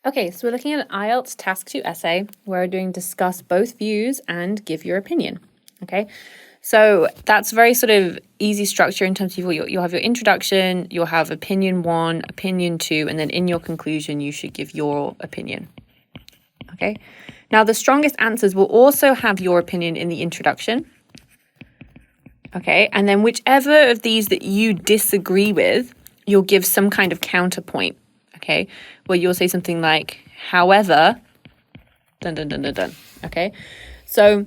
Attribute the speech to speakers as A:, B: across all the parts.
A: Okay, so we're looking at an IELTS Task 2 essay where we're doing discuss both views and give your opinion. Okay, so that's very sort of easy structure in terms of you'll have your introduction, you'll have opinion 1, opinion 2, and then in your conclusion, you should give your opinion. Okay, now the strongest answers will also have your opinion in the introduction. Okay, and then whichever of these that you disagree with, you'll give some kind of counterpoint. Okay, where you'll say something like, however, dun dun dun dun dun. Okay, so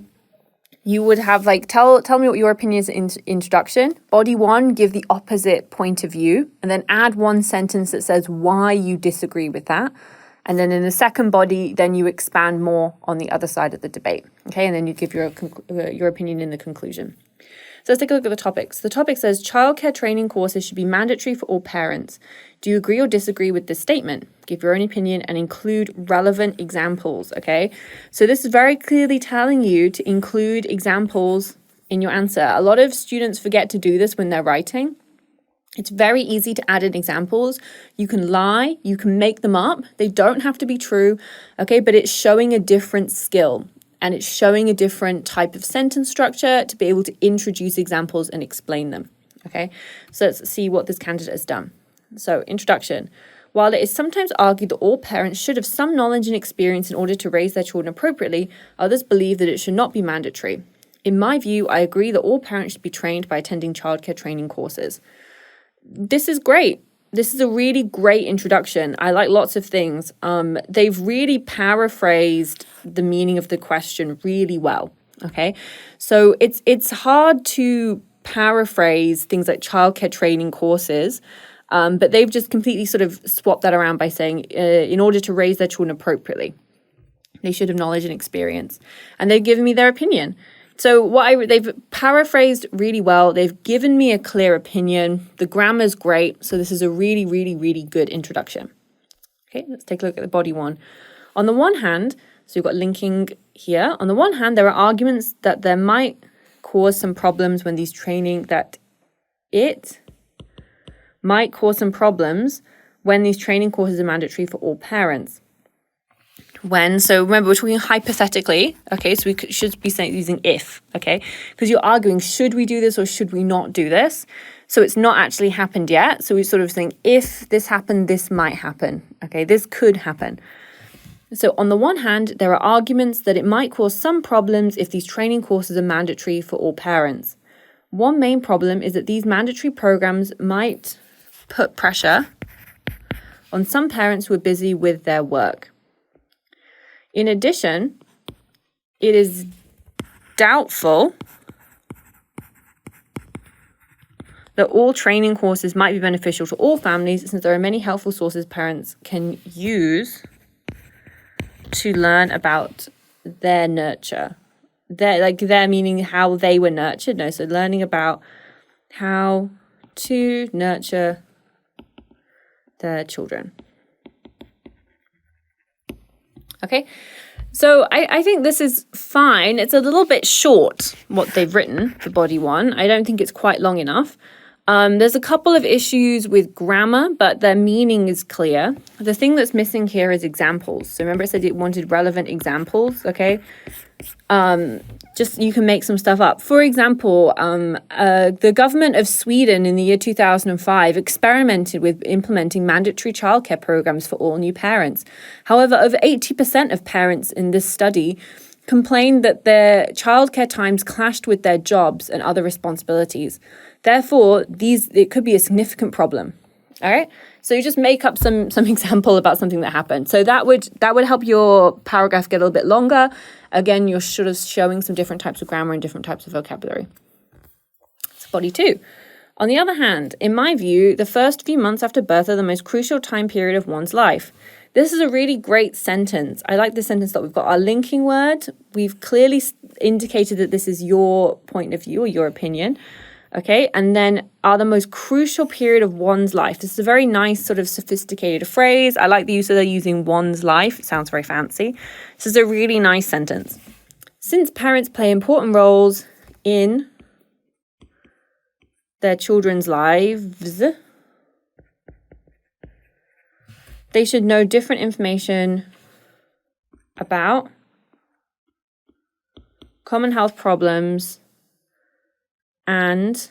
A: you would have like, tell me what your opinion is in introduction. Body 1, give the opposite point of view, and then add one sentence that says why you disagree with that. And then in the second body, then you expand more on the other side of the debate. Okay, and then you give your opinion in the conclusion. So let's take a look at the topics. The topic says childcare training courses should be mandatory for all parents. Do you agree or disagree with this statement? Give your own opinion and include relevant examples, okay? So this is very clearly telling you to include examples in your answer. A lot of students forget to do this when they're writing. It's very easy to add in examples. You can lie, you can make them up. They don't have to be true, okay? But it's showing a different skill. And it's showing a different type of sentence structure to be able to introduce examples and explain them, okay? So let's see what this candidate has done. So introduction. While it is sometimes argued that all parents should have some knowledge and experience in order to raise their children appropriately, others believe that it should not be mandatory. In my view, I agree that all parents should be trained by attending childcare training courses. This is great. This is a really great introduction. I like lots of things. They've really paraphrased the meaning of the question really well, okay? So it's hard to paraphrase things like childcare training courses, but they've just completely sort of swapped that around by saying, in order to raise their children appropriately, they should have knowledge and experience. And they've given me their opinion. So they've paraphrased really well. They've given me a clear opinion. The grammar's great. So this is a really, really, really good introduction. Okay, let's take a look at the body 1. On the one hand, so you've got linking here. On the one hand, there are arguments that there might cause some problems when these training courses are mandatory for all parents. So remember, we're talking hypothetically, okay? So we should be using if, okay? Because you're arguing, should we do this or should we not do this? So it's not actually happened yet. So we sort of think, if this happened, this might happen, okay? This could happen. So on the one hand, there are arguments that it might cause some problems if these training courses are mandatory for all parents. One main problem is that these mandatory programs might put pressure on some parents who are busy with their work. In addition, it is doubtful that all training courses might be beneficial to all families, since there are many helpful sources parents can use to learn about their nurture. Their meaning how they were nurtured. No, so learning about how to nurture their children. Okay, so I think this is fine. It's a little bit short, what they've written for body 1. I don't think it's quite long enough. There's a couple of issues with grammar, but their meaning is clear. The thing that's missing here is examples. So remember I said it wanted relevant examples, okay? Just you can make some stuff up. For example, the government of Sweden in the year 2005 experimented with implementing mandatory childcare programs for all new parents. However, over 80% of parents in this study complained that their childcare times clashed with their jobs and other responsibilities. Therefore, it could be a significant problem. All right, so you just make up some example about something that happened. So that would help your paragraph get a little bit longer. Again, you're sort of showing some different types of grammar and different types of vocabulary. It's body 2. On the other hand, in my view, the first few months after birth are the most crucial time period of one's life. This is a really great sentence. I like this sentence that we've got our linking word. We've clearly indicated that this is your point of view or your opinion. Okay, and then are the most crucial period of one's life. This is a very nice sort of sophisticated phrase. I like the use of they're using one's life. It sounds very fancy. This is a really nice sentence. Since parents play important roles in their children's lives. They should know different information about common health problems and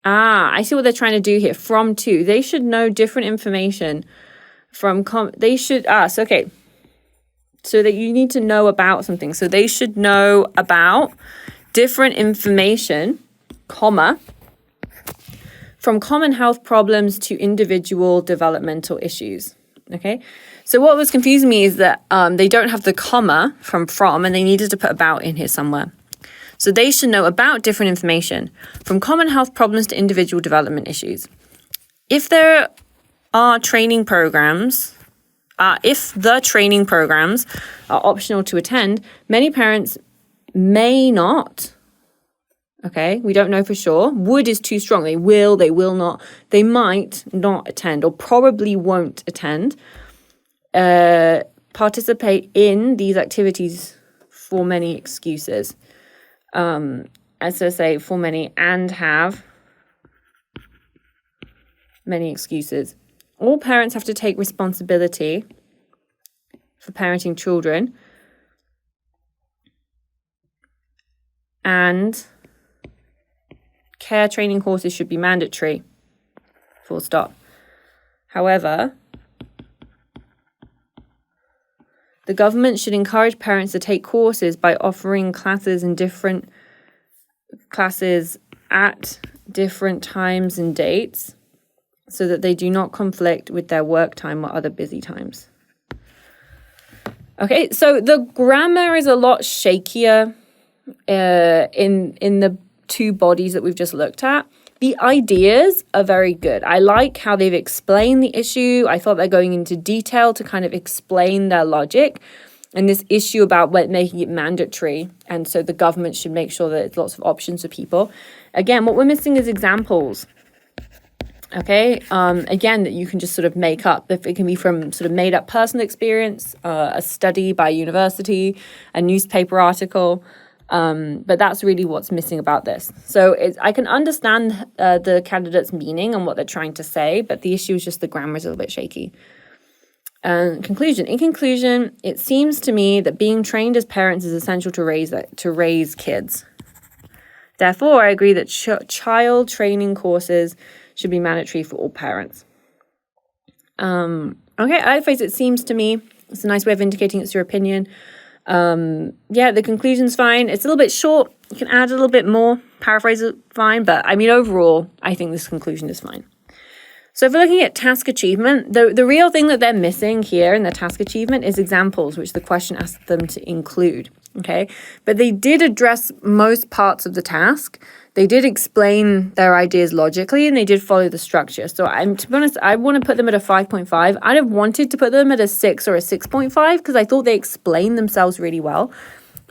A: I see what they're trying to do here. From to. They should know different information from so that you need to know about something. So they should know about different information, comma, from common health problems to individual developmental issues. Okay. So what was confusing me is that they don't have the comma from, and they needed to put about in here somewhere. So they should know about different information from common health problems to individual development issues. If there are training programs, if the training programs are optional to attend, many parents may not. Okay, we don't know for sure. Would is too strong. They will not. They might not attend or probably won't attend. Participate in these activities for many excuses. As I say, for many, and have many excuses. All parents have to take responsibility for parenting children, and care training courses should be mandatory, full stop. However, the government should encourage parents to take courses by offering classes at different times and dates so that they do not conflict with their work time or other busy times. Okay, so the grammar is a lot shakier in the two bodies that we've just looked at. The ideas are very good. I like how they've explained the issue. I thought they're going into detail to kind of explain their logic and this issue about making it mandatory. And so the government should make sure that there's lots of options for people. Again, what we're missing is examples. Okay, again, that you can just sort of make up. If it can be from sort of made up personal experience, a study by university, a newspaper article. But that's really what's missing about this. So I can understand the candidate's meaning and what they're trying to say, but the issue is just the grammar is a little bit shaky. Conclusion. In conclusion, it seems to me that being trained as parents is essential to raise kids. Therefore, I agree that child training courses should be mandatory for all parents. Okay, I phrase it seems to me. It's a nice way of indicating it's your opinion. The conclusion's fine. It's a little bit short. You can add a little bit more. Paraphrase it, fine. But I mean, overall, I think this conclusion is fine. So if we're looking at task achievement, the real thing that they're missing here in the task achievement is examples, which the question asked them to include. Okay, but they did address most parts of the task. They did explain their ideas logically, and they did follow the structure. So to be honest, I want to put them at a 5.5. I'd have wanted to put them at a 6 or a 6.5 because I thought they explained themselves really well,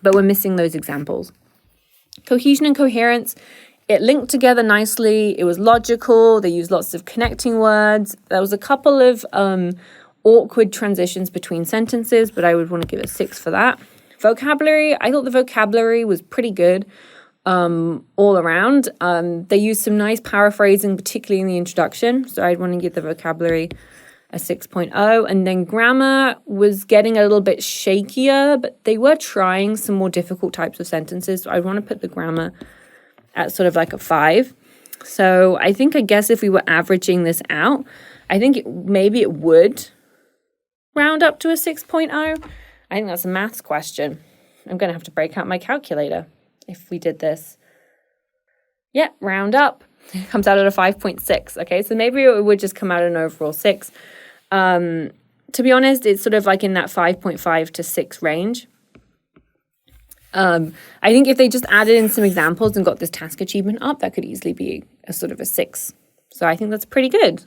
A: but we're missing those examples. Cohesion and coherence, it linked together nicely. It was logical. They used lots of connecting words. There was a couple of awkward transitions between sentences, but I would want to give it a 6 for that. Vocabulary, I thought the vocabulary was pretty good all around. They used some nice paraphrasing, particularly in the introduction. So I'd want to give the vocabulary a 6.0. And then grammar was getting a little bit shakier, but they were trying some more difficult types of sentences. So I'd want to put the grammar at sort of like a 5. So I guess if we were averaging this out, I think maybe it would round up to a 6.0. I think that's a maths question. I'm going to have to break out my calculator if we did this. Yeah, round up. It comes out at a 5.6. Okay, so maybe it would just come out at an overall 6. To be honest, it's sort of like in that 5.5 to 6 range. I think if they just added in some examples and got this task achievement up, that could easily be a sort of a 6. So I think that's pretty good.